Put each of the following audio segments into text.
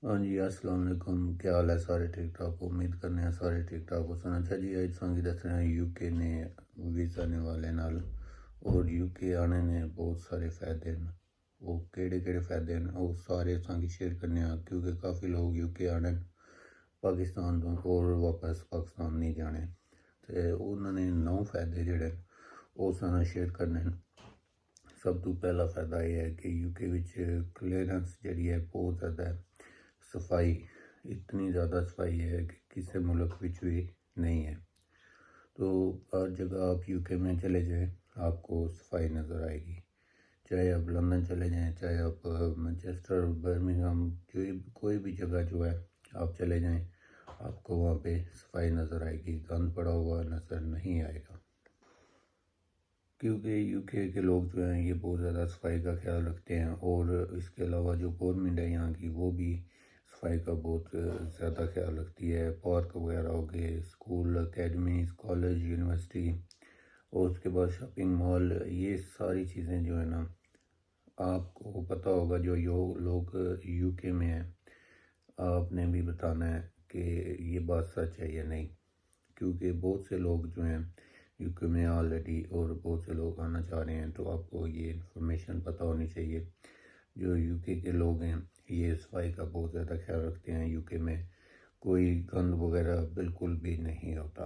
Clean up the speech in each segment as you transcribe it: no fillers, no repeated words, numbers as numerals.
ہاں جی، السلام علیکم. کیا حال ہے؟ سارے ٹھیک ٹھاک؟ امید کرنے ہیں سارے ٹھیک ٹھاک ہو. سنا اچھا جی اج سانگی دس رہے ہیں یو کے نے ویزا نے والے نال اور یو کے آنے نے بہت سارے فائدے ہیں. وہ کیڑے فائدے ہیں وہ سارے سانگی شیئر کرنے ہیں کیونکہ کافی لوگ یو کے آنے پاکستان تو اور واپس پاکستان نہیں جانے تے انہوں نے 9 فائدے جڑے وہ سانا شیئر کرنے ہیں. سب تو پہلا فائدہ یہ ہے کہ یو کے وچ کلیئرنس جڑی ہے بہت زیادہ ہے. صفائی اتنی زیادہ صفائی ہے کہ کسی ملک وچ بھی نہیں ہے. تو ہر جگہ آپ یو کے میں چلے جائیں آپ کو صفائی نظر آئے گی. چاہے آپ لندن چلے جائیں، چاہے آپ مانچسٹر، برمنگھم، کوئی بھی جگہ جو ہے آپ چلے جائیں آپ کو وہاں پہ صفائی نظر آئے گی. گند پڑا ہوا نظر نہیں آئے گا کیونکہ یو کے لوگ جو ہیں یہ بہت زیادہ صفائی کا خیال رکھتے ہیں. اور اس کے علاوہ جو گورنمنٹ ہے یہاں کی وہ بھی صفائی کا بہت زیادہ خیال رکھتی ہے. پارک وغیرہ ہو گئے، اسکول، اکیڈمیز، کالج، یونیورسٹی اور اس کے بعد شاپنگ مال، یہ ساری چیزیں جو ہے نا آپ کو پتہ ہوگا. جو لوگ یو کے میں ہیں آپ نے بھی بتانا ہے کہ یہ بات سچ ہے یا نہیں، کیونکہ بہت سے لوگ جو ہیں یو کے میں آلریڈی اور بہت سے لوگ آنا چاہ رہے ہیں. تو آپ کو یہ انفارمیشن پتہ ہونی چاہیے. جو یو کے لوگ ہیں یہ صفائی کا بہت زیادہ خیال رکھتے ہیں. یو کے میں کوئی گند وغیرہ بالکل بھی نہیں ہوتا.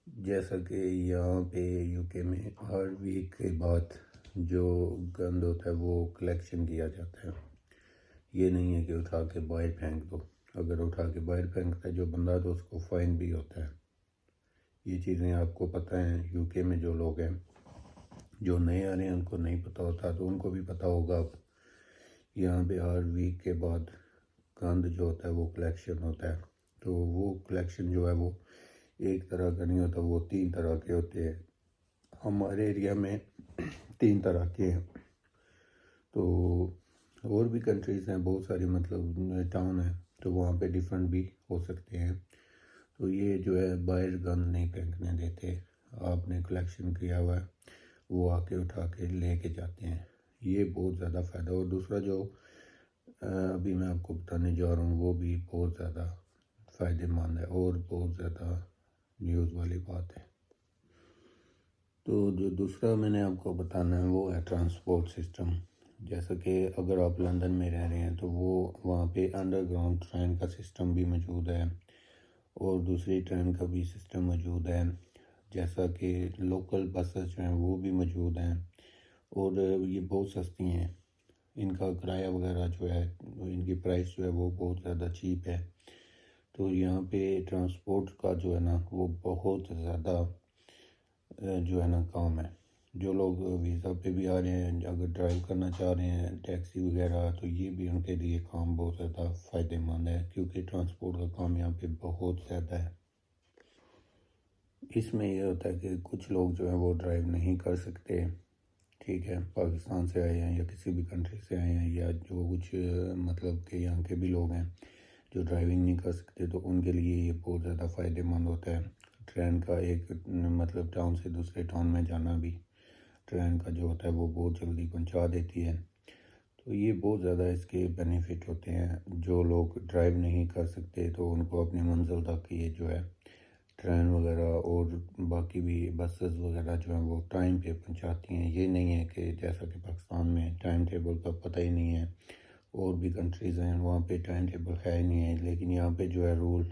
جیسا کہ یہاں پہ یو کے میں ہر ویک کے بعد جو گند ہوتا ہے وہ کلیکشن کیا جاتا ہے. یہ نہیں ہے کہ اٹھا کے باہر پھینک دو. اگر اٹھا کے باہر پھینکتا ہے جو بندہ تو اس کو فائن بھی ہوتا ہے. یہ چیزیں آپ کو پتہ ہیں. یو کے میں جو لوگ ہیں جو نئے آ رہے ہیں ان کو نہیں پتہ ہوتا تو ان کو بھی پتہ ہوگا. اب یہاں پہ ہر ویک کے بعد گند جو ہوتا ہے وہ کلیکشن ہوتا ہے. تو وہ کلیکشن جو ہے وہ ایک طرح کا نہیں ہوتا، وہ 3 طرح کے ہوتے ہیں. ہمارے ایریا میں 3 طرح کے ہیں. تو اور بھی کنٹریز ہیں بہت ساری، مطلب ٹاؤن ہیں تو وہاں پہ ڈیفرنٹ بھی ہو سکتے ہیں. تو یہ جو ہے باہر گند نہیں پھینکنے دیتے. آپ نے کلیکشن کیا ہوا ہے وہ آ کے اٹھا کے لے کے جاتے ہیں. یہ بہت زیادہ فائدہ. اور دوسرا جو ابھی میں آپ کو بتانے جا رہا ہوں وہ بھی بہت زیادہ فائدہ مند ہے اور بہت زیادہ نیوز والی بات ہے. تو جو دوسرا میں نے آپ کو بتانا ہے وہ ہے ٹرانسپورٹ سسٹم. جیسا کہ اگر آپ لندن میں رہ رہے ہیں تو وہ وہاں پہ انڈر گراؤنڈ ٹرین کا سسٹم بھی موجود ہے اور دوسری ٹرین کا بھی سسٹم موجود ہے. جیسا کہ لوکل بسز جو ہیں وہ بھی موجود ہیں اور یہ بہت سستی ہیں. ان کا کرایہ وغیرہ جو ہے ان کی پرائس جو ہے وہ بہت زیادہ چیپ ہے. تو یہاں پہ ٹرانسپورٹ کا جو ہے نا وہ بہت زیادہ جو ہے نا کام ہے. جو لوگ ویزا پہ بھی آ رہے ہیں اگر ڈرائیو کرنا چاہ رہے ہیں ٹیکسی وغیرہ تو یہ بھی ان کے لیے کام بہت زیادہ فائدہ مند ہے کیونکہ ٹرانسپورٹ کا کام یہاں پہ بہت زیادہ ہے. اس میں یہ ہوتا ہے کہ کچھ لوگ جو ہیں وہ ڈرائیو نہیں کر سکتے، ٹھیک ہے، پاکستان سے آئے ہیں یا کسی بھی کنٹری سے آئے ہیں یا جو کچھ مطلب کہ یہاں کے بھی لوگ ہیں جو ڈرائیونگ نہیں کر سکتے تو ان کے لیے یہ بہت زیادہ فائدہ مند ہوتا ہے. ٹرین کا ایک مطلب ٹاؤن سے دوسرے ٹاؤن میں جانا بھی ٹرین کا جو ہوتا ہے وہ بہت جلدی پہنچا دیتی ہے. تو یہ بہت زیادہ اس کے بینیفٹ ہوتے ہیں. جو لوگ ڈرائیو نہیں کر سکتے تو ان کو اپنی منزل تک یہ جو ہے ٹرین وغیرہ اور باقی بھی بسز وغیرہ جو ہیں وہ ٹائم پہ پہنچاتی ہیں. یہ نہیں ہے کہ جیسا کہ پاکستان میں ٹائم ٹیبل کا پتہ ہی نہیں ہے، اور بھی کنٹریز ہیں وہاں پہ ٹائم ٹیبل ہے ہی نہیں ہے، لیکن یہاں پہ جو ہے رول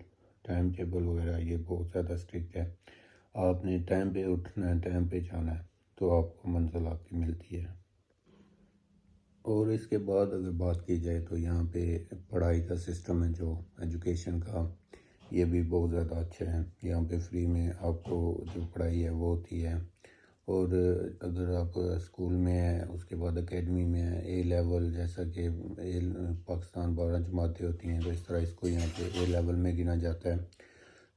ٹائم ٹیبل وغیرہ یہ بہت زیادہ اسٹرکٹ ہے. آپ نے ٹائم پہ اٹھنا ہے، ٹائم پہ جانا ہے تو آپ کو منزل آپ کی ملتی ہے. اور اس کے بعد اگر بات کی جائے تو یہاں پہ پڑھائی کا سسٹم ہے جو ایجوکیشن کا یہ بھی بہت زیادہ اچھا ہے. یہاں پہ فری میں آپ کو جو پڑھائی ہے وہ ہوتی ہے. اور اگر آپ اسکول میں ہیں اس کے بعد اکیڈمی میں ہیں اے لیول، جیسا کہ پاکستان 12 جماعتیں ہوتی ہیں تو اس طرح اس کو یہاں پہ اے لیول میں گنا جاتا ہے.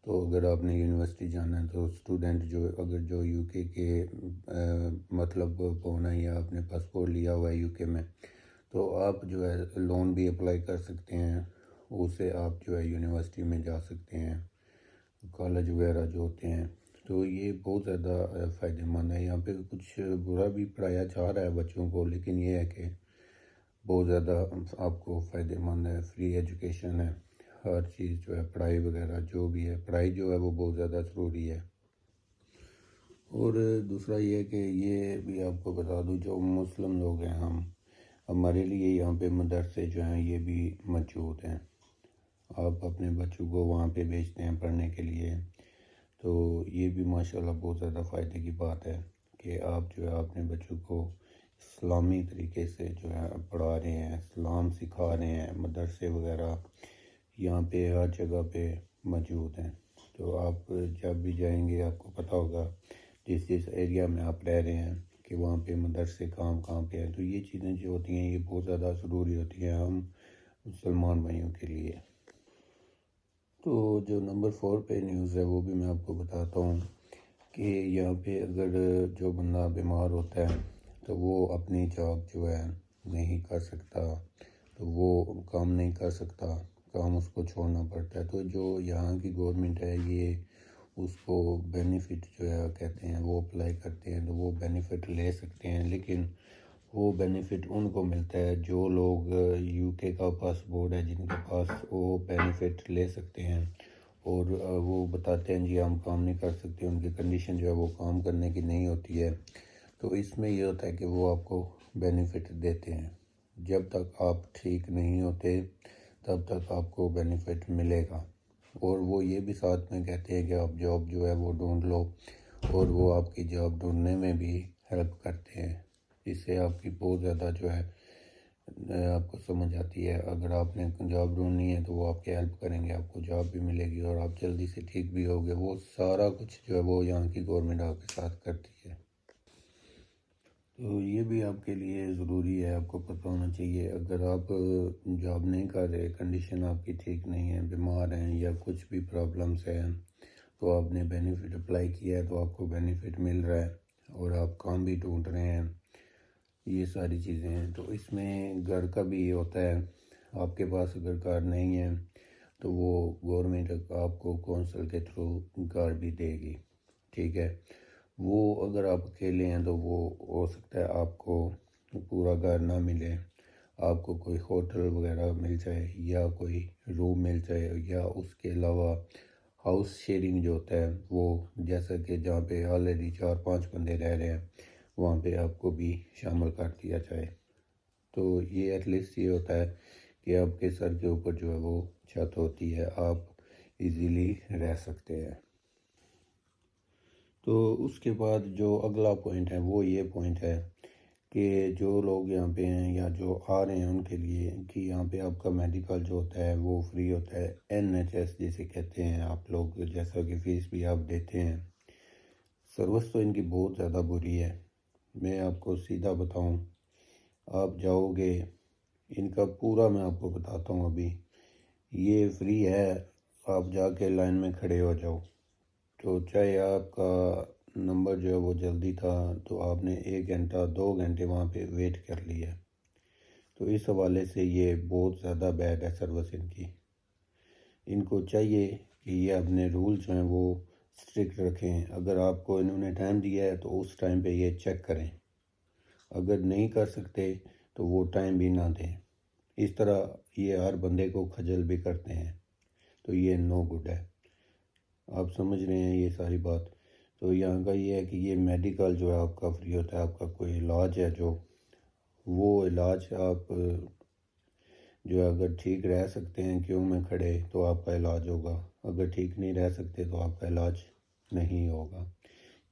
تو اگر آپ نے یونیورسٹی جانا ہے تو اسٹوڈنٹ جو اگر جو یو کے مطلب ہونا ہے یا آپ نے پاسپورٹ لیا ہوا ہے یو کے میں تو آپ جو ہے لون بھی اپلائی کر سکتے ہیں. اسے آپ جو ہے یونیورسٹی میں جا سکتے ہیں، کالج وغیرہ جو ہوتے ہیں. تو یہ بہت زیادہ فائدہ مند ہے. یہاں پہ کچھ برا بھی پڑھایا جا رہا ہے بچوں کو، لیکن یہ ہے کہ بہت زیادہ آپ کو فائدہ مند ہے، فری ایجوکیشن ہے، ہر چیز جو ہے پڑھائی وغیرہ جو بھی ہے، پڑھائی جو ہے وہ بہت زیادہ ضروری ہے۔ اور دوسرا یہ ہے کہ یہ بھی آپ کو بتا دوں، جو مسلم لوگ ہیں ہمارے لیے یہاں پہ مدرسے جو ہیں یہ بھی موجود ہیں، آپ اپنے بچوں کو وہاں پہ بھیجتے ہیں پڑھنے کے لیے، تو یہ بھی ماشاءاللہ بہت زیادہ فائدے کی بات ہے کہ آپ جو ہے اپنے بچوں کو اسلامی طریقے سے جو ہے پڑھا رہے ہیں، اسلام سکھا رہے ہیں، مدرسے وغیرہ یہاں پہ ہر جگہ پہ موجود ہیں۔ تو آپ جب بھی جائیں گے آپ کو پتہ ہوگا جس ایریا میں آپ رہ رہے ہیں کہ وہاں پہ مدرسے کہاں پہ ہیں، تو یہ چیزیں جو ہوتی ہیں یہ بہت زیادہ ضروری ہوتی ہیں ہم مسلمان بھائیوں کے لیے۔ تو جو نمبر 4 پہ نیوز ہے وہ بھی میں آپ کو بتاتا ہوں کہ یہاں پہ اگر جو بندہ بیمار ہوتا ہے تو وہ اپنی جاب جو ہے نہیں کر سکتا، تو وہ کام نہیں کر سکتا، کام اس کو چھوڑنا پڑتا ہے، تو جو یہاں کی گورنمنٹ ہے یہ اس کو بینیفٹ جو ہے کہتے ہیں وہ اپلائی کرتے ہیں، تو وہ بینیفٹ لے سکتے ہیں، لیکن وہ بینیفٹ ان کو ملتا ہے جو لوگ UK کا پاسپورٹ ہے، جن کے پاس وہ بینیفٹ لے سکتے ہیں، اور وہ بتاتے ہیں جی ہم کام نہیں کر سکتے، ان کی کنڈیشن جو ہے وہ کام کرنے کی نہیں ہوتی ہے، تو اس میں یہ ہوتا ہے کہ وہ آپ کو بینیفٹ دیتے ہیں، جب تک آپ ٹھیک نہیں ہوتے تب تک آپ کو بینیفٹ ملے گا، اور وہ یہ بھی ساتھ میں کہتے ہیں کہ آپ جاب جو ہے وہ ڈھونڈ لو، اور وہ آپ کی جاب ڈھونڈنے میں بھی ہیلپ کرتے ہیں، اس سے آپ کی بہت زیادہ جو ہے آپ کو سمجھ آتی ہے، اگر آپ نے جاب ڈھونڈنی ہے تو وہ آپ کی ہیلپ کریں گے، آپ کو جاب بھی ملے گی اور آپ جلدی سے ٹھیک بھی ہوگے، وہ سارا کچھ جو ہے وہ یہاں کی گورنمنٹ آپ کے ساتھ کرتی ہے۔ تو یہ بھی آپ کے لیے ضروری ہے، آپ کو پتہ ہونا چاہیے، اگر آپ جاب نہیں کر رہے، کنڈیشن آپ کی ٹھیک نہیں ہے، بیمار ہیں یا کچھ بھی پرابلمس ہیں، تو آپ نے بینیفٹ اپلائی کیا ہے تو آپ کو بینیفٹ مل رہا ہے، اور آپ کام بھی ڈھونڈ رہے ہیں، یہ ساری چیزیں ہیں، تو اس میں گھر کا بھی یہ ہوتا ہے، آپ کے پاس اگر گھر نہیں ہے تو وہ گورنمنٹ آپ کو کونسل کے تھرو گھر بھی دے گی، ٹھیک ہے، وہ اگر آپ اکیلے ہیں تو وہ ہو سکتا ہے آپ کو پورا گھر نہ ملے، آپ کو کوئی ہوٹل وغیرہ مل جائے یا کوئی روم مل جائے، یا اس کے علاوہ ہاؤس شیئرنگ جو ہوتا ہے وہ جیسا کہ جہاں پہ آلریڈی 4-5 بندے رہ رہے ہیں وہاں پہ آپ کو بھی شامل کر دیا جائے، تو یہ ایٹ لیسٹ یہ ہوتا ہے کہ آپ کے سر کے اوپر جو ہے وہ چھت ہوتی ہے، آپ ایزیلی رہ سکتے ہیں۔ تو اس کے بعد جو اگلا پوائنٹ ہے وہ یہ پوائنٹ ہے کہ جو لوگ یہاں پہ ہیں یا جو آ رہے ہیں ان کے لیے کہ یہاں پہ آپ کا میڈیکل جو ہوتا ہے وہ فری ہوتا ہے، NHS جسے کہتے ہیں آپ لوگ، جیسا کہ فیس بھی آپ دیتے ہیں، سروس تو ان کی بہت زیادہ بری ہے، میں آپ کو سیدھا بتاؤں، آپ جاؤ گے ان کا پورا میں آپ کو بتاتا ہوں، ابھی یہ فری ہے، آپ جا کے لائن میں کھڑے ہو جاؤ، تو چاہے آپ کا نمبر جو ہے وہ جلدی تھا تو آپ نے 1 گھنٹہ 2 گھنٹے وہاں پہ ویٹ کر لیا، تو اس حوالے سے یہ بہت زیادہ بیڈ ہے سروس ان کی، ان کو چاہیے کہ یہ اپنے رول جو ہیں وہ اسٹرکٹ رکھیں، اگر آپ کو انہوں نے ٹائم دیا ہے تو اس ٹائم پہ یہ چیک کریں، اگر نہیں کر سکتے تو وہ ٹائم بھی نہ دیں، اس طرح یہ ہر بندے کو خجل بھی کرتے ہیں، تو یہ نو گڈ ہے، آپ سمجھ رہے ہیں یہ ساری بات۔ تو یہاں کا یہ ہے کہ یہ میڈیکل جو ہے آپ کا فری ہوتا ہے، آپ کا کوئی علاج ہے جو وہ علاج آپ جو اگر ٹھیک رہ سکتے ہیں کیوں میں کھڑے تو آپ کا علاج ہوگا، اگر ٹھیک نہیں رہ سکتے تو آپ کا علاج نہیں ہوگا،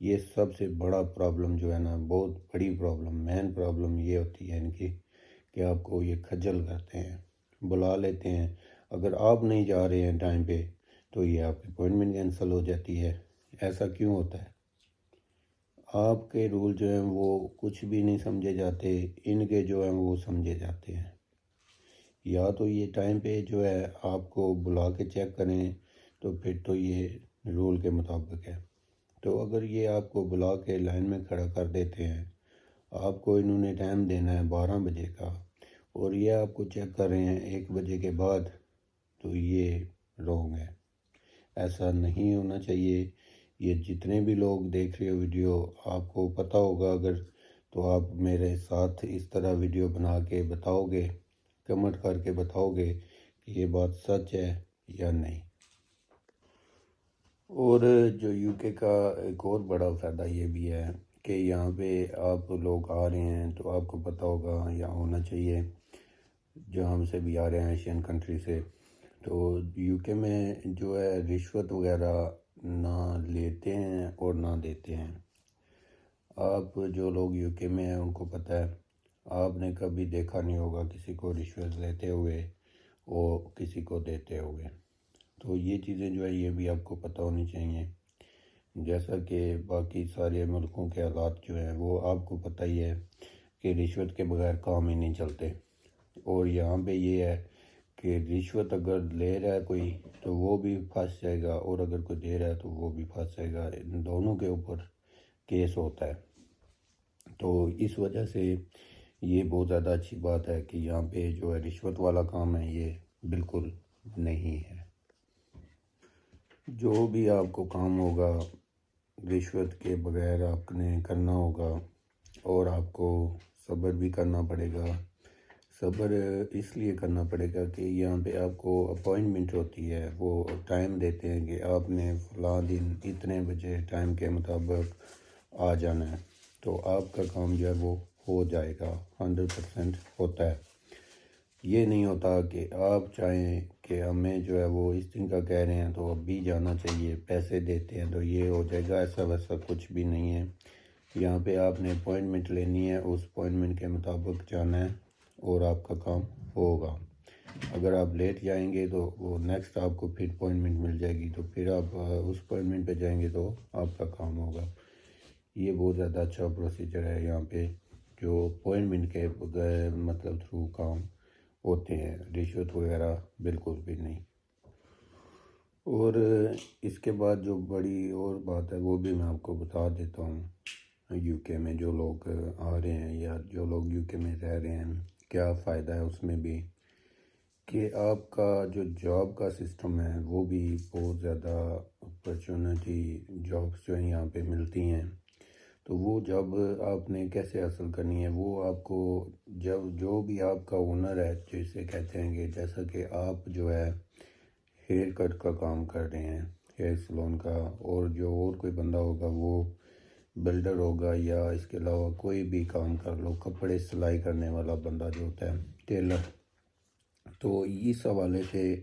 یہ سب سے بڑا پرابلم جو ہے نا، بہت بڑی پرابلم، مین پرابلم یہ ہوتی ہے ان کی کہ آپ کو یہ خجل کرتے ہیں، بلا لیتے ہیں، اگر آپ نہیں جا رہے ہیں ٹائم پہ تو یہ آپ کی اپوائنٹمنٹ کینسل ہو جاتی ہے، ایسا کیوں ہوتا ہے؟ آپ کے رول جو ہیں وہ کچھ بھی نہیں سمجھے جاتے، ان کے جو ہیں وہ سمجھے جاتے ہیں، یا تو یہ ٹائم پہ جو ہے آپ کو بلا کے چیک کریں تو پھر تو یہ رول کے مطابق ہے، تو اگر یہ آپ کو بلا کے لائن میں کھڑا کر دیتے ہیں، آپ کو انہوں نے ٹائم دینا ہے 12 بجے کا اور یہ آپ کو چیک کر رہے ہیں 1 بجے کے بعد، تو یہ رونگ ہے، ایسا نہیں ہونا چاہیے۔ یہ جتنے بھی لوگ دیکھ رہے ہو ویڈیو، آپ کو پتہ ہوگا اگر تو آپ میرے ساتھ اس طرح ویڈیو بنا کے بتاؤ گے، کمنٹ کر کے بتاؤ گے کہ یہ بات سچ ہے یا نہیں۔ اور جو یو کے کا ایک اور بڑا فائدہ یہ بھی ہے کہ یہاں پہ آپ لوگ آ رہے ہیں تو آپ کو پتہ ہوگا یا ہونا چاہیے، جو ہم سے بھی آ رہے ہیں ایشین کنٹری سے، تو یو کے میں جو ہے رشوت وغیرہ نہ لیتے ہیں اور نہ دیتے ہیں۔ آپ جو لوگ یو کے میں ہیں ان کو پتہ ہے، آپ نے کبھی دیکھا نہیں ہوگا کسی کو رشوت لیتے ہوئے اور کسی کو دیتے ہوئے۔ تو یہ چیزیں جو ہے یہ بھی آپ کو پتہ ہونی چاہیے، جیسا کہ باقی سارے ملکوں کے حالات جو ہیں وہ آپ کو پتہ ہی ہے کہ رشوت کے بغیر کام ہی نہیں چلتے۔ اور یہاں پہ یہ ہے کہ رشوت اگر لے رہا ہے کوئی تو وہ بھی پھنس جائے گا، اور اگر کوئی دے رہا ہے تو وہ بھی پھنس جائے گا، ان دونوں کے اوپر کیس ہوتا ہے۔ تو اس وجہ سے یہ بہت زیادہ اچھی بات ہے کہ یہاں پہ جو ہے رشوت والا کام ہے یہ بالکل نہیں ہے۔ جو بھی آپ کو کام ہوگا رشوت کے بغیر آپ نے کرنا ہوگا، اور آپ کو صبر بھی کرنا پڑے گا۔ صبر اس لیے کرنا پڑے گا کہ یہاں پہ آپ کو اپوائنٹمنٹ ہوتی ہے، وہ ٹائم دیتے ہیں کہ آپ نے فلاں دن اتنے بجے ٹائم کے مطابق آ جانا ہے، تو آپ کا کام جو ہے وہ ہو جائے گا، 100% ہوتا ہے۔ یہ نہیں ہوتا کہ آپ چاہیں کہ ہمیں جو ہے وہ اس دن کا کہہ رہے ہیں تو اب بھی جانا چاہیے، پیسے دیتے ہیں تو یہ ہو جائے گا، ایسا ویسا کچھ بھی نہیں ہے۔ یہاں پہ آپ نے اپوائنٹمنٹ لینی ہے، اس اپوائنٹمنٹ کے مطابق جانا ہے اور آپ کا کام ہوگا۔ اگر آپ لیٹ جائیں گے تو وہ نیکسٹ آپ کو پھر اپوائنٹمنٹ مل جائے گی، تو پھر آپ اس اپوائنٹمنٹ پہ جائیں گے تو آپ کا کام ہوگا۔ یہ بہت زیادہ اچھا پروسیجر ہے یہاں پہ، جو اپوائنٹمنٹ کے بغیر مطلب تھرو کام ہوتے ہیں، رشوت وغیرہ بالکل بھی نہیں۔ اور اس کے بعد جو بڑی اور بات ہے وہ بھی میں آپ کو بتا دیتا ہوں، یو کے میں جو لوگ آ رہے ہیں یا جو لوگ یو کے میں رہ رہے ہیں کیا فائدہ ہے اس میں بھی، کہ آپ کا جو جاب کا سسٹم ہے وہ بھی بہت زیادہ اپرچونٹی جابس جو ہیں یہاں پہ ملتی ہیں۔ تو وہ جاب آپ نے کیسے حاصل کرنی ہے، وہ آپ کو جب جو بھی آپ کا ہنر ہے جسے کہتے ہیں، کہ جیسا کہ آپ جو ہے ہیئر کٹ کا کام کر رہے ہیں، ہیئر سلون کا، اور جو اور کوئی بندہ ہوگا وہ بلڈر ہوگا، یا اس کے علاوہ کوئی بھی کام کر لو، کپڑے سلائی کرنے والا بندہ جو ہوتا ہے ٹیلر، تو اس حوالے سے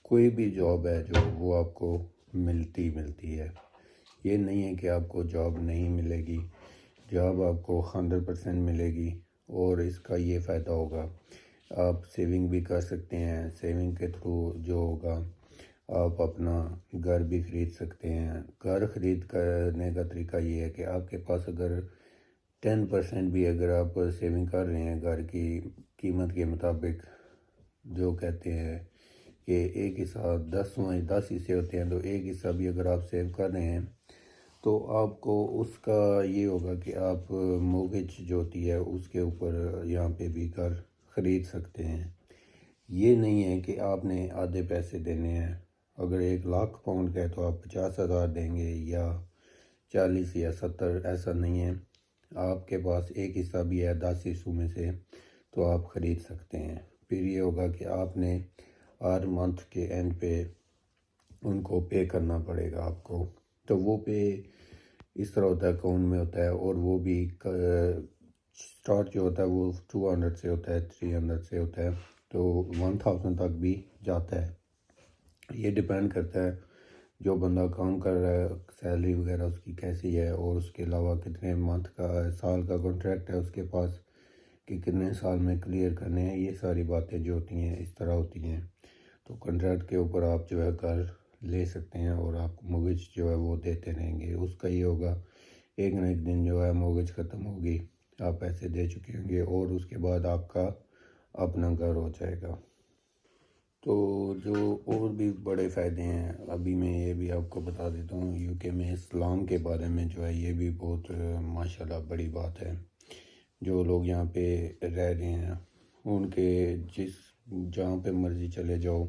کوئی بھی جاب ہے جو وہ آپ کو ملتی ہے۔ یہ نہیں ہے کہ آپ کو جاب نہیں ملے گی، جاب آپ کو 100% ملے گی، اور اس کا یہ فائدہ ہوگا آپ سیونگ بھی کر سکتے ہیں، سیونگ کے تھرو جو ہوگا آپ اپنا گھر بھی خرید سکتے ہیں۔ گھر خرید کرنے کا طریقہ یہ ہے کہ آپ کے پاس اگر 10% بھی اگر آپ سیونگ کر رہے ہیں گھر کی قیمت کے مطابق، جو کہتے ہیں کہ ایک حصہ 10 حصے ہوتے ہیں، تو ایک حصہ بھی اگر آپ سیو کر رہے ہیں تو آپ کو اس کا یہ ہوگا کہ آپ موگیج جو ہوتی ہے اس کے اوپر یہاں پہ بھی گھر خرید سکتے ہیں۔ یہ نہیں ہے کہ آپ نے آدھے پیسے دینے ہیں، اگر 1,00,000 پاؤنڈ کا ہے تو آپ 50,000 دیں گے یا 40 یا 70، ایسا نہیں ہے۔ آپ کے پاس ایک حصہ بھی ہے 10 حصوں میں سے تو آپ خرید سکتے ہیں۔ پھر یہ ہوگا کہ آپ نے ہر منتھ کے اینڈ پہ ان کو پے کرنا پڑے گا آپ کو، تو وہ پے اس طرح ہوتا ہے، اکاؤنٹ میں ہوتا ہے، اور وہ بھی سٹارٹ جو ہوتا ہے وہ 200 سے ہوتا ہے، 300 سے ہوتا ہے، تو 1000 تک بھی جاتا ہے۔ یہ ڈیپینڈ کرتا ہے جو بندہ کام کر رہا ہے، سیلری وغیرہ اس کی کیسی ہے، اور اس کے علاوہ کتنے منتھ کا سال کا کانٹریکٹ ہے اس کے پاس، کہ کتنے سال میں کلیئر کرنے ہیں۔ یہ ساری باتیں جو ہوتی ہیں اس طرح ہوتی ہیں، تو کانٹریکٹ کے اوپر آپ جو ہے گھر لے سکتے ہیں، اور آپ موگیج جو ہے وہ دیتے رہیں گے۔ اس کا یہ ہوگا ایک نہ ایک دن جو ہے موگیج ختم ہوگی، آپ پیسے دے چکے ہوں گے، اور اس کے بعد آپ کا اپنا گھر ہو جائے گا۔ تو جو اور بھی بڑے فائدے ہیں، ابھی میں یہ بھی آپ کو بتا دیتا ہوں، یو کے میں اسلام کے بارے میں جو ہے یہ بھی بہت ماشاءاللہ بڑی بات ہے۔ جو لوگ یہاں پہ رہ رہے ہیں ان کے جہاں پہ مرضی چلے جاؤ،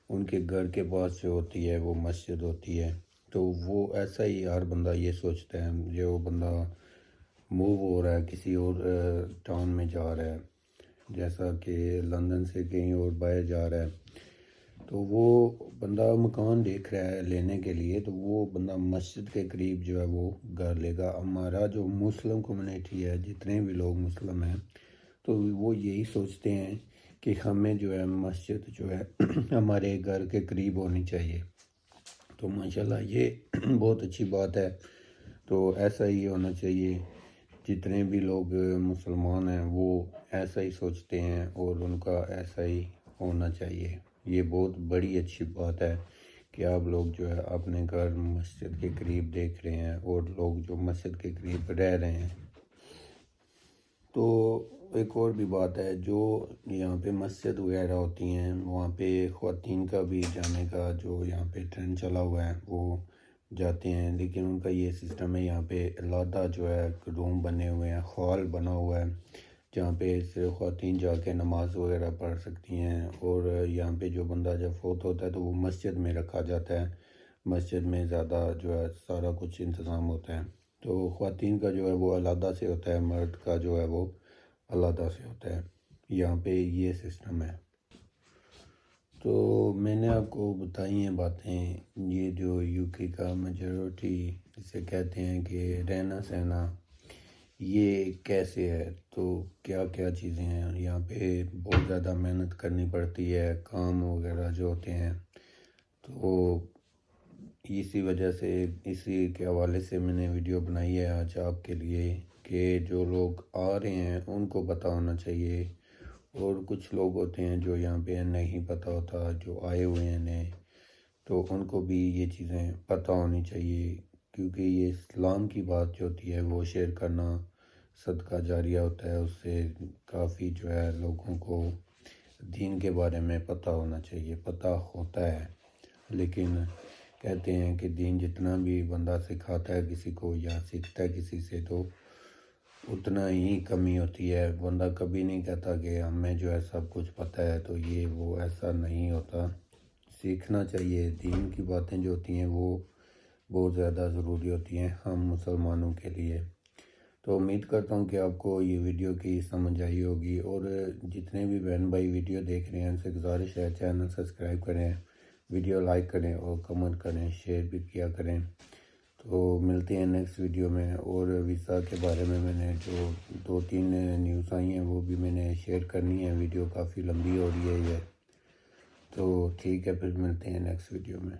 ان کے گھر کے پاس جو ہوتی ہے وہ مسجد ہوتی ہے، تو وہ ایسا ہی ہر بندہ یہ سوچتا ہے، جو بندہ موو ہو رہا ہے، کسی اور ٹاؤن میں جا رہا ہے، جیسا کہ لندن سے کہیں اور باہر جا رہا ہے، تو وہ بندہ مکان دیکھ رہا ہے لینے کے لیے، تو وہ بندہ مسجد کے قریب جو ہے وہ گھر لے گا۔ ہمارا جو مسلم کمیونٹی ہے، جتنے بھی لوگ مسلم ہیں، تو وہ یہی سوچتے ہیں کہ ہمیں جو ہے مسجد جو ہے ہمارے گھر کے قریب ہونی چاہیے۔ تو ماشاءاللہ یہ بہت اچھی بات ہے، تو ایسا ہی ہونا چاہیے۔ جتنے بھی لوگ مسلمان ہیں وہ ایسا ہی سوچتے ہیں اور ان کا ایسا ہی ہونا چاہیے۔ یہ بہت بڑی اچھی بات ہے کہ آپ لوگ جو ہے اپنے گھر مسجد کے قریب دیکھ رہے ہیں اور لوگ جو مسجد کے قریب رہ رہے ہیں۔ تو ایک اور بھی بات ہے، جو یہاں پہ مسجد وغیرہ ہوتی ہیں وہاں پہ خواتین کا بھی جانے کا جو یہاں پہ ٹرینڈ چلا ہوا ہے، وہ جاتے ہیں، لیکن ان کا یہ سسٹم ہے، یہاں پہ علیحدہ جو ہے روم بنے ہوئے ہیں، ہال بنا ہوا ہے جہاں پہ صرف خواتین جا کے نماز وغیرہ پڑھ سکتی ہیں، اور یہاں پہ جو بندہ جب فوت ہوتا ہے تو وہ مسجد میں رکھا جاتا ہے، مسجد میں زیادہ جو ہے سارا کچھ انتظام ہوتا ہے۔ تو خواتین کا جو ہے وہ علیحدہ سے ہوتا ہے، مرد کا جو ہے وہ علیحدہ سے ہوتا ہے، یہاں پہ یہ سسٹم ہے۔ تو میں نے آپ کو بتائی ہیں باتیں، یہ جو یو کے کا میجورٹی اسے کہتے ہیں کہ رہنا سہنا یہ کیسے ہے، تو کیا کیا چیزیں ہیں یہاں پہ، بہت زیادہ محنت کرنی پڑتی ہے، کام وغیرہ جو ہوتے ہیں، تو اسی وجہ سے اسی کے حوالے سے میں نے ویڈیو بنائی ہے آج آپ کے لیے کہ جو لوگ آ رہے ہیں ان کو پتہ ہونا چاہیے، اور کچھ لوگ ہوتے ہیں جو یہاں پہ نہیں پتہ ہوتا، جو آئے ہوئے ہیں نئے، تو ان کو بھی یہ چیزیں پتہ ہونی چاہیے، کیونکہ یہ اسلام کی بات جو ہوتی ہے وہ شیئر کرنا صدقہ جاریہ ہوتا ہے، اس سے کافی جو ہے لوگوں کو دین کے بارے میں پتہ ہونا چاہیے، پتہ ہوتا ہے، لیکن کہتے ہیں کہ دین جتنا بھی بندہ سکھاتا ہے کسی کو یا سیکھتا ہے کسی سے تو اتنا ہی کمی ہوتی ہے، بندہ کبھی نہیں کہتا کہ ہمیں جو ہے سب کچھ پتہ ہے، تو یہ وہ ایسا نہیں ہوتا، سیکھنا چاہیے، دین کی باتیں جو ہوتی ہیں وہ بہت زیادہ ضروری ہوتی ہیں ہم مسلمانوں کے لیے۔ تو امید کرتا ہوں کہ آپ کو یہ ویڈیو کی سمجھ آئی ہوگی، اور جتنے بھی بہن بھائی ویڈیو دیکھ رہے ہیں ان سے گزارش ہے چینل سبسکرائب کریں، ویڈیو لائک کریں اور کمنٹ کریں، شیئر بھی کیا کریں۔ تو ملتے ہیں نیکسٹ ویڈیو میں، اور ویزا کے بارے میں نے جو 2-3 نیوز آئی ہیں وہ بھی میں نے شیئر کرنی ہے، ویڈیو کافی لمبی ہو رہی ہے یہ، تو ٹھیک ہے، پھر ملتے ہیں نیکسٹ ویڈیو میں۔